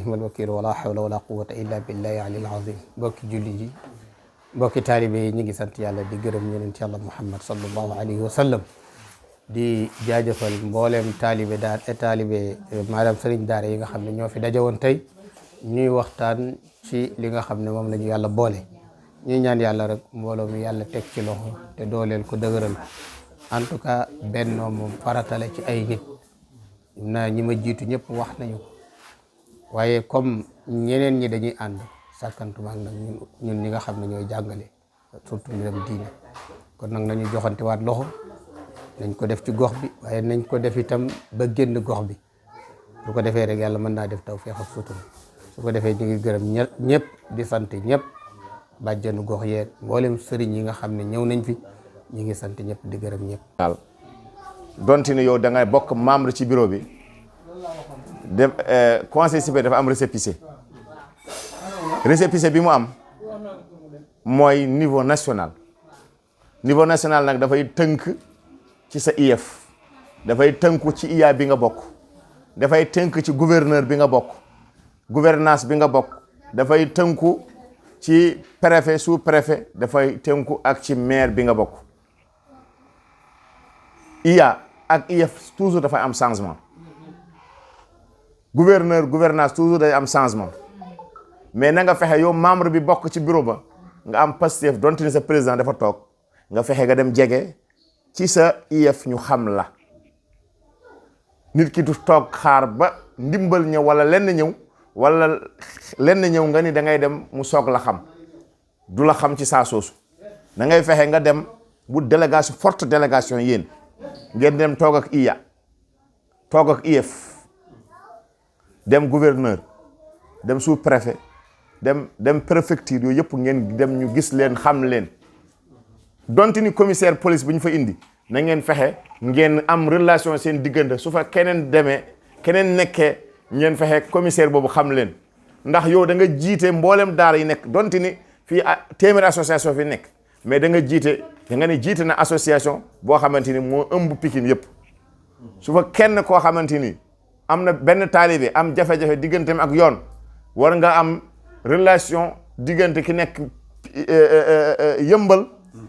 ni'mal wakiil wala hawla wala quwwata illa billahi alil azim. Mbokki julli ji mbokki taalibe yi ñu ngi sant yàlla di gërëm yonent yàlla Muhammad sallallahu alayhi wa sallam di jaajëfal mbooleem taalibe maanaam sëriñ daara yi nga xam ne ñoo fi daje woon tey ñuy waxtaan ci li nga xam ne moom la ñu yàlla boole. ñuy ñaan yàlla rek mbooloo mi yàlla teg ci loxo te dooleel ko dëgëral en tout cas bennoo moom faratale ci ay nit ñi ma jiitu ñëpp wax nañu ko waaye comme ñeneen ñi dañuy ànd sàkkantuma ak nag ñun ñi nga xam ne ñooy jàngale surtout mbiram diine kon nag nañu joxante waat loxo nañ ko def ci gox bi waaye nañ ko def itam ba génn gox bi su ko defee rek yàlla mën naa def tawfeex ak sutura su ko defee ñu ngi gërëm ñëpp di sant ñëpp bàjjenu gox yeeg mboolem sëriñ yi nga xam ne ñëw nañ fi ñu ngi sant ñëpp di gërëm ñëpp. daal donte ne yow da ngay bokk membre ci bureau bi dem conseil supérieur dafa am récépissé bi mu am mooy niveau national nag dafay tënk ci sa IEF dafay tënku ci IA bi nga bokk dafay tënk ci gouverneur bi nga bokk gouvernance bi nga bokk dafay tënku ci préfet sous préfet dafay tënku ak ci maire bi nga bokk IA ak IEF toujours dafay am changement gouvernance toujours day am changement mais na nga fexe yow membre bi bokk ci bureau ba nga am Pastef donte ni sa président dafa toog nga fexe nga dem jege ci sa IEF ñu xam la nit ki du toog xaar ba ndimbal ñëw wala lenn ñëw nga ni da ngay dem mu soog la xam du la xam ci saa soosu da ngay fexe nga dem bu délégation forte délégation yéen ngeen dem toog ak IA toog ak IEF dem gouverneur dem sous préfet dem préfecture yooyu yëpp ngeen dem ñu gis leen xam leen donte ni commissaire police bu ñu fa indi na ngeen fexe ngeen am relation seen diggante su fa keneen nekkee ngeen fexe commissaire boobu xam leen ndax yow da nga jiite mboolem daara yi nekk donte ni fii téeméeri association fi nekk mais da nga jiite na association boo xamante ni moo ëmb Pikine yëpp su fa kenn koo xamante ni am na benn taalibe am jafe-jafe digganteem ak yoon war nga am relation diggante ki nekk yëmbal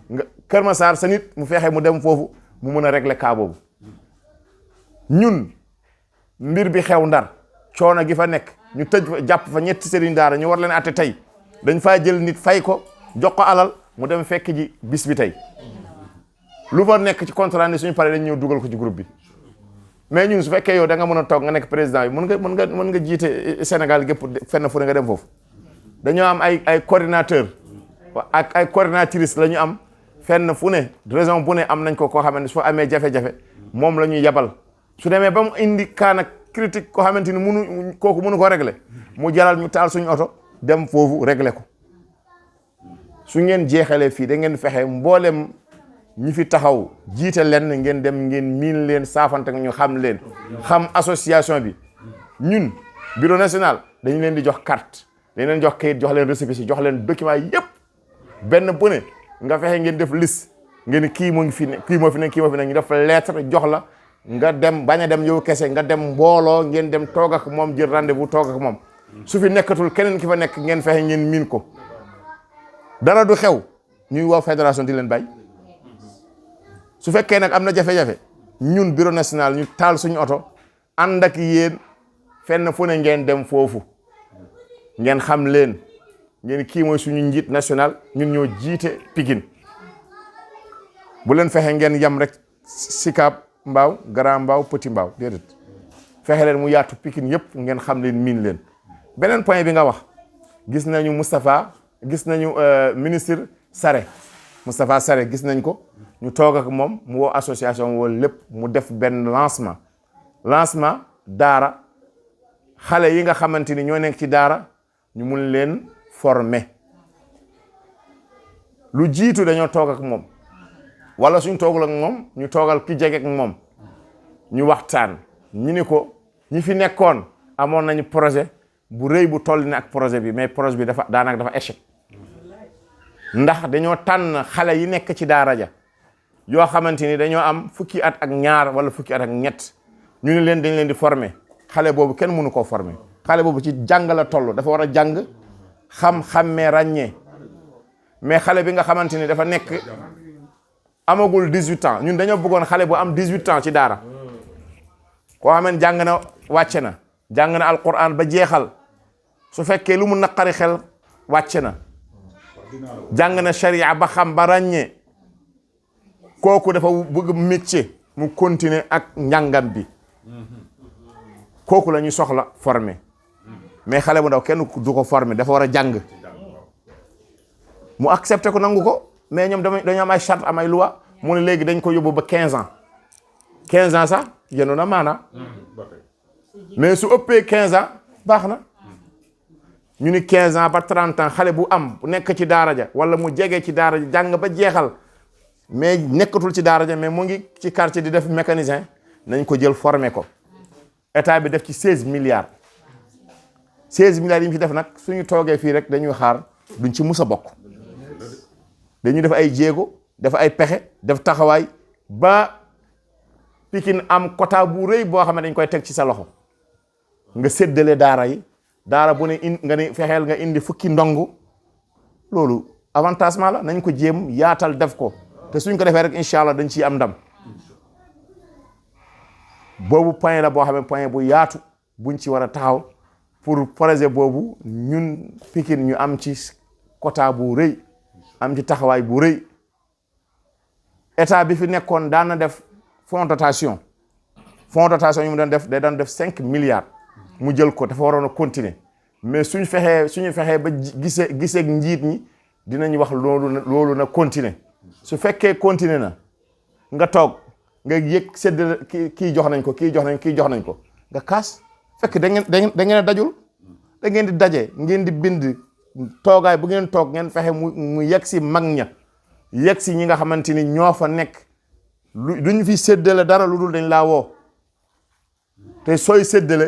nga Kër Massar sa nit mu fexe mu dem foofu mu mën a régler cas boobu ñun mbir bi xew Ndar coono gi fa nekk ñu tëj jàpp fa ñetti sëriñ daara ñu war leen atte tey dañ faa jël nit fay ko jox ko alal mu dem fekk ji bis bi tey lu fa nekk ci contrat ni suñu paree dañ ñëw dugal ko ci groupe bi mais ñun su fekkee yow da nga mën a toog nga nekk président bi mën nga jiite Sénégal gépp fenn fu ne nga dem foofu dañoo am ay coordinateur ak ay coordinatrice la ñu am fenn fu ne raison bu ne am nañ ko koo xamante ne su amee jafe-jafe moom la ñuy yabal su demee ba mu indi kaan critique koo xamante ni kooku mënu ko régler mu jaral ñu taal suñu oto dem foofu régler ko su ngeen jeexalee fii da ngeen fexe mboolem ñi fi taxaw jiite leen ngeen dem ngeen miin leen saafante ñu xam leen xam association bi ñun bureau national dañu leen di jox carte dañ leen jox kayit jox leen récépissé jox leen document yëpp benn bu ne nga fexe ngeen def liste ngeen kii moo fi ne ñu def lettre jox la nga dem bañ a dem yow kese nga dem mbooloo ngeen dem toog ak moom jël rendez-vous toog ak moom su fi nekkatul keneen ki fa nekk ngeen fexe ngeen miin ko dara du xew ñuy woo fédération di leen bay su fekkee nag am na jafe-jafe ñun bureau national ñu taal suñu oto ànd ak yéen fenn fu ne ngeen dem foofu ngeen xam leen ngeen kii mooy suñu njiit national ñun ñoo jiite Pikine bu leen fexe ngeen yam rek Sicap Mbao Grand Mbao Petit Mbao déedéet fexe leen mu yaatu Pikine yëpp ngeen xam leen miin leen beneen point bi nga wax gis nañu Moustapha gis nañu ministre Moustapha Sarré gis nañ ko ñu toog ak moom mu woo association woo lépp mu def benn lancement daara xale yi nga xamante ni ñoo nekk ci daara ñu mun leen former lu jiitu dañoo toog ak moom wala suñ toogul ak moom ñu toogal ki jege ak moom ñu waxtaan ñu ni ko ñi fi nekkoon amoon nañu projet bu rëy bu toll ni ak projet bi mais projet bi daanaka dafa échec ndax dañoo tànn xale yi nekk ci daara ja yoo xamante ni dañoo am fukki at ak ñaar wala fukki at ak ñett ñu ne leen dañ leen di former xale boobu kenn mënu koo former xale boobu ci jàng la toll dafa war a jàng xam-xammee ràññee. mais xale bi nga xamante ni dafa nekk amagul 18 ans ñun dañoo bëggoon xale bu am 18 ans ci daara koo xam ne jàng na wàcce na jàng na alquran ba jeexal su fekkee lu mu naqari xel wàcce na jàng na sharia ba xam ba ràññee kooku dafa bëgg métier mu continuer ak njàngam bi kooku la ñu soxla former mais xale bu ndaw kenn du ko former dafa war a jàng mu accepté ko nangu ko mais ñoom dañoo am ay charte am ay loi mu ne léegi dañ ko yóbbu ba 15 ans 15 ans sax yéen na maana mais su ëppee 15 ans baax na ñu ni 15 ans ba 30 ans xale bu am bu nekk ci daara ja wala mu jege ci daara ja jàng ba jeexal mais nekkatul ci daara ja mais mu ngi ci quartier di def mécanicien nañ ko jël former ko état bi def ci 16 milliards 16 milliards yi mu ci def nag suñu toogee fii rek dañuy xaar duñ ci mus a bokk dañuy def ay jéego def ay pexe def taxawaay ba Pikine am quota bu rëy boo xam ne dañ koy teg ci sa loxo nga séddale daara yi daara bu ne nga ne fexeel nga indi fukki ndongu loolu avantagement la nañ ko jéem yaatal def ko te suñ ko defee rek incha allah dañ ciy am ndam boobu point la boo xam ne point bu yaatu buñ ci war a taxaw pour projet boobu ñun Pikine ñu am ci quota bu rëy am ci taxawaay bu rëy état bi fi nekkoon daan na def fonds dotation yi mu doon def day daan def 5 milliards mu jël ko dafa waroon a continuer mais suñu fexee ba giseeg njiit ñi dinañ wax loolu na continuer su fekkee continuer na nga toog nga yëg séddale kii jox nañ ko kii jox nañ ko nga kaas fekk da ngeen a dajul da ngeen di daje ngeen di bind toogaay bu ngeen toog ngeen fexe mu yegg si mag ña yegg si ñi nga xamante ni ñoo fa nekk duñ fi séddale dara lu dul dañ laa woo te sooy séddale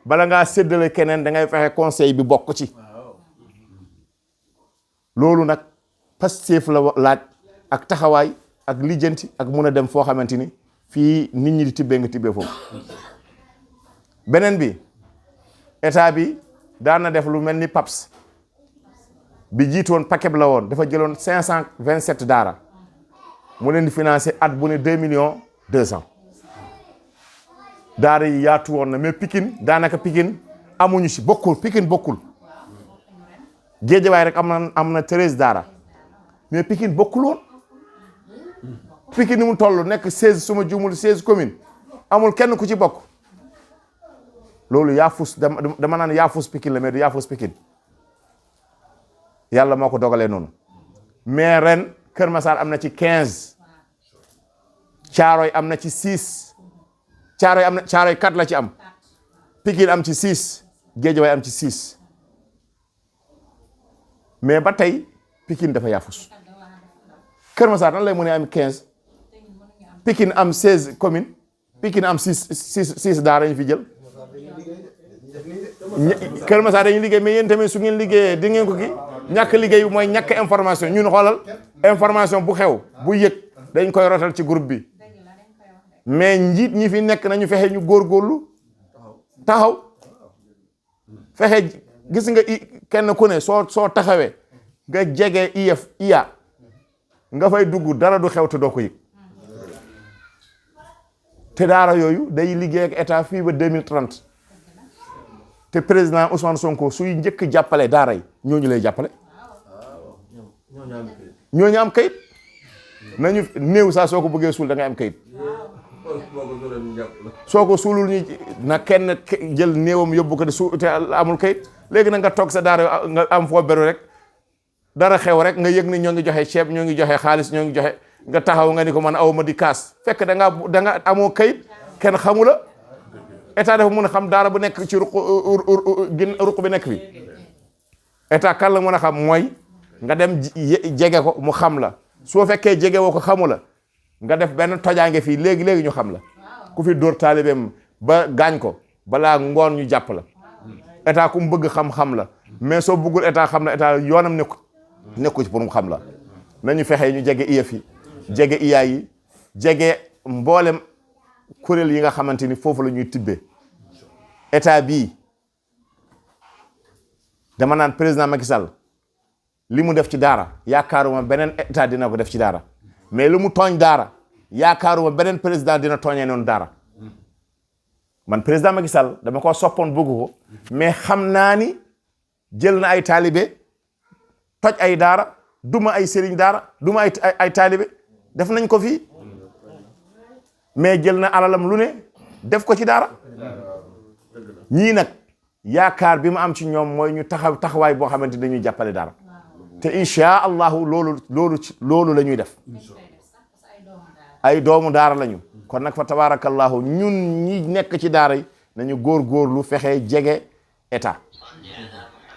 bala ngaa séddale keneen da ngay fexe conseil bi bokk ci loolu nag Pastef la laaj ak taxawaay ak lijjanti ak mun a dem foo xamante ni fii nit ñi di tibbee nga tibbee foofu beneen bi état bi daan na def lu mel ni PAPS bi jiitoon paquet la woon dafa jëloon 527 daara mu leen di financer at bu ne 2,2 millions daara yi yaatu woon na mais Pikine daanaka Pikine amuñu si Pikine bokkul Géejawaay rek am na 13 daara mais Pikine bokkul woon Pikine ni mu toll nekk 16 suma jumul 16 communes amul kenn ku ci bokk loolu yaafus dama naan yaafus Pikine la mais du yaafus Pikine yàlla moo ko dogalee noonu mais ren Kër Massar am na ci 15 Caaroy am na ci 6 Caaroy 4 la ci am Pikine am ci 6 Géejawaay am ci 6 mais ba tey Pikine dafa yaafus Kër Massar nan lay mën a am 15 Pikine am 16 communes Pikine am 6 daara ñu fi jël Kër Massar dañuy liggéey mais yéen tamit su ngeen liggéeyee di ngeen ko kii ñàkk liggéey bi mooy ñàkk information ñun xoolal information bu xew bu yëg dañ koy rotal ci groupe bi mais njiit ñi fi nekk nañu fexe ñu góorgóorlu taxaw fexe gis nga kenn ku ne soo taxawee nga jege IA nga fay dugg dara du xew te doo ko yëg te daara yooyu day liggéey ak état fii ba 2030 te président Ousmane Sonko suy njëkk jàppale daara yi ñooñu lay jàppale ñooñu am kayit nañu néew saa soo ko bëggee suul da ngay am kayit soo ko suulul ñi na kenn jël néewam yóbbu ko te amul kayit léegi nag nga toog sa daara nga am foo beru rek dara xew rek nga yëg ni ñoo ngi joxe ceeb ñoo ngi joxe xaalis ñoo ngi joxe nga taxaw nga ni ko man aw ma di kaas fekk da nga amoo kayit kenn xamu la état dafa mën a xam daara bu nekk ci ruq bi nekk fi état kan la mën a xam mooy nga dem jege ko mu xam la soo fekkee jege woo ko xamu la nga def benn tojaange fii léegi ñu xam la ku fi dóor taalibeem ba gaañ ko balaa ngoon ñu jàpp la état ku mu bëgg xam-xam la mais soo bëggul état xam la état yoonam nekku ci pour mu xam la nañu fexe ñu jege IEF yi jege IA yi jege mboolem kuréel yi nga xamante ni foofu la ñuy tibbee état bii dama naan président Macky Sall li mu def ci daara yaakaaruma beneen état dina ko def ci daara mais lu mu tooñ daara yaakaaruma beneen président dina tooñee noonu daara man président Macky Sall dama ko soppoon bëgg ko mais xam naa ni jël na ay taalibe toj ay daara duma ay sëriñ daara duma ay taalibe def nañ ko fii mais jël na alalam lu ne def ko ci daara ñii nag yaakaar bi ma am ci ñoom mooy ñu taxawaay boo xamante dañuy jàppale daara te insha allahu loolu la ñuy def ay doomu daara lañu kon nag fa tabarakallahu ñun ñi nekk ci daara yi nañu góorgóorlu fexe jege état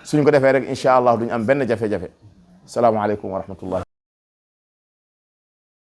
suñ ko defee rek insha allah duñu am benn jafe-jafe salaamaaleykum wa rahmatullah